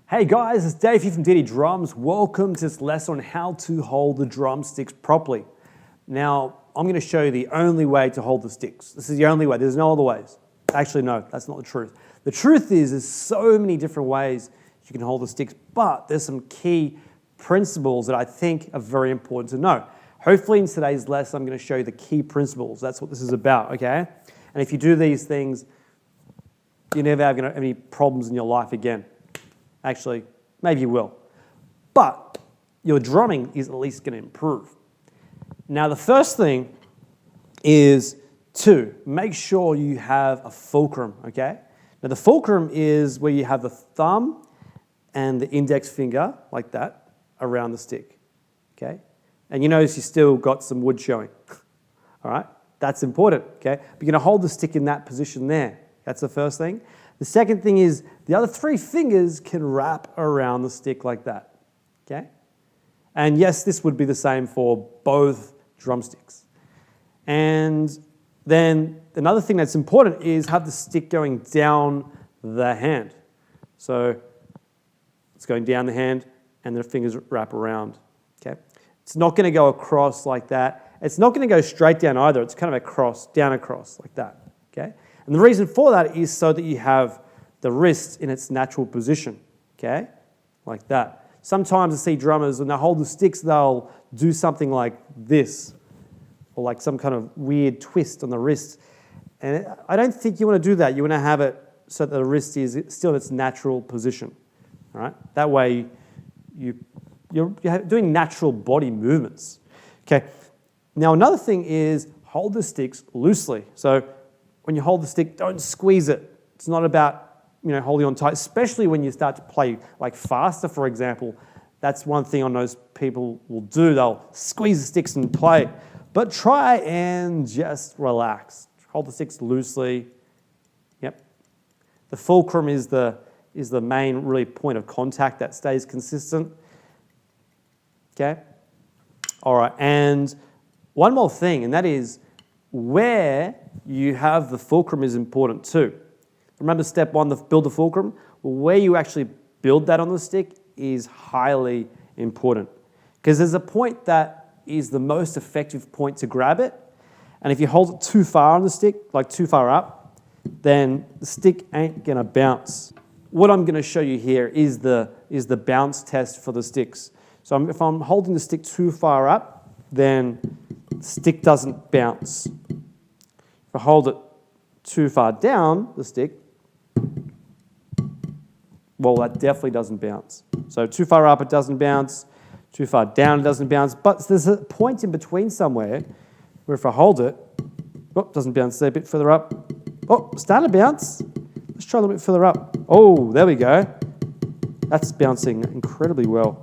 Hey guys, it's Dave here from DD Drums. Welcome to this lesson on how to hold the drumsticks properly. Now, I'm going to show you the only way to hold the sticks. This is the only way. There's no other ways. Actually, no, that's not the truth. The truth is there's so many different ways you can hold the sticks, but there's some key principles that I think are very important to know. Hopefully in today's lesson, I'm going to show you the key principles. That's what this is about, okay? And if you do these things, you're never going to have any problems in your life again. Actually, maybe you will. But your drumming is at least going to improve. Now, the first thing is to make sure you have a fulcrum, okay? Now, the fulcrum is where you have the thumb and the index finger, like that, around the stick, okay? And you notice you still got some wood showing, all right? That's important, okay? But you're going to hold the stick in that position there. That's the first thing. The second thing is the other three fingers can wrap around the stick like that, okay? And yes, this would be the same for both drumsticks. And then another thing that's important is have the stick going down the hand. So it's going down the hand and the fingers wrap around, okay? It's not going to go across like that. It's not going to go straight down either. It's kind of across, down across like that, okay? And the reason for that is so that you have the wrist in its natural position, okay? Like that. Sometimes I see drummers, when they hold the sticks, they'll do something like this, or like some kind of weird twist on the wrist. And I don't think you want to do that. You want to have it so that the wrist is still in its natural position, all right? That way you're doing natural body movements, okay? Now, another thing is hold the sticks loosely. So when you hold the stick, don't squeeze it. It's not about, holding on tight, especially when you start to play like faster, for example. That's one thing I know people will do. They'll squeeze the sticks and play. But try and just relax. Hold the sticks loosely. Yep. The fulcrum is the main really point of contact that stays consistent. Okay? All right, and one more thing, and that is where you have the fulcrum is important too. Remember step one, build the fulcrum? Well, where you actually build that on the stick is highly important because there's a point that is the most effective point to grab it, and if you hold it too far on the stick, like too far up, then the stick ain't gonna bounce. What I'm gonna show you here is the bounce test for the sticks. So if I'm holding the stick too far up, then the stick doesn't bounce. If I hold it too far down, the stick, well, that definitely doesn't bounce. So too far up, it doesn't bounce. Too far down, it doesn't bounce. But there's a point in between somewhere where if I hold it, oh, it doesn't bounce there, a bit further up. Oh, starting to bounce. Let's try a little bit further up. Oh, there we go. That's bouncing incredibly well.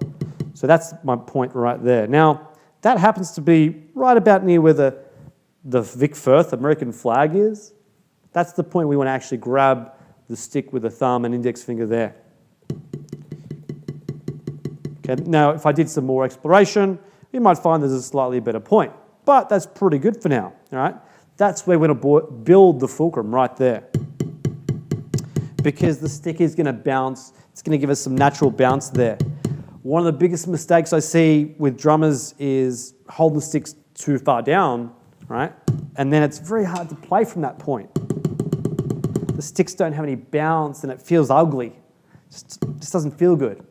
So that's my point right there. Now, that happens to be right about near where the Vic Firth American flag is. That's the point we want to actually grab the stick with the thumb and index finger there. Okay, now, if I did some more exploration, you might find there's a slightly better point. But that's pretty good for now, all right? That's where we're going to build the fulcrum right there. Because the stick is going to bounce. It's going to give us some natural bounce there. One of the biggest mistakes I see with drummers is holding the sticks too far down, right? And then it's very hard to play from that point. The sticks don't have any bounce and it feels ugly. Just doesn't feel good.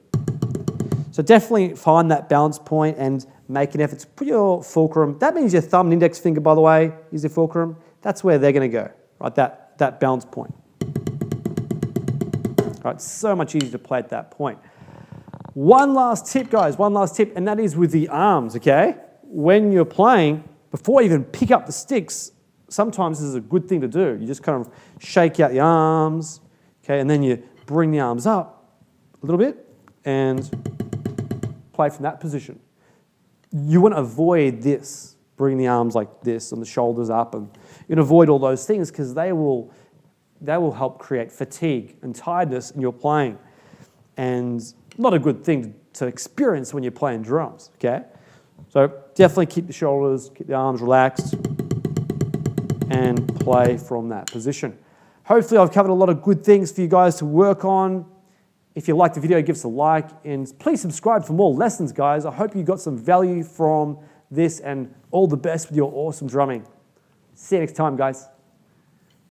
So definitely find that balance point and make an effort to put your fulcrum. That means your thumb and index finger, by the way, is your fulcrum. That's where they're going to go, right? That balance point. All right, so much easier to play at that point. One last tip, guys, and that is with the arms, okay? When you're playing, before you even pick up the sticks, sometimes this is a good thing to do. You just kind of shake out the arms, okay, and then you bring the arms up a little bit and play from that position. You want to avoid this, bring the arms like this and the shoulders up, and you want to avoid all those things because they will help create fatigue and tiredness in your playing. And not a good thing to experience when you're playing drums, okay? So definitely keep the shoulders, keep the arms relaxed, and play from that position. Hopefully I've covered a lot of good things for you guys to work on. If you liked the video, give us a like, and please subscribe for more lessons, guys. I hope you got some value from this, and all the best with your awesome drumming. See you next time, guys.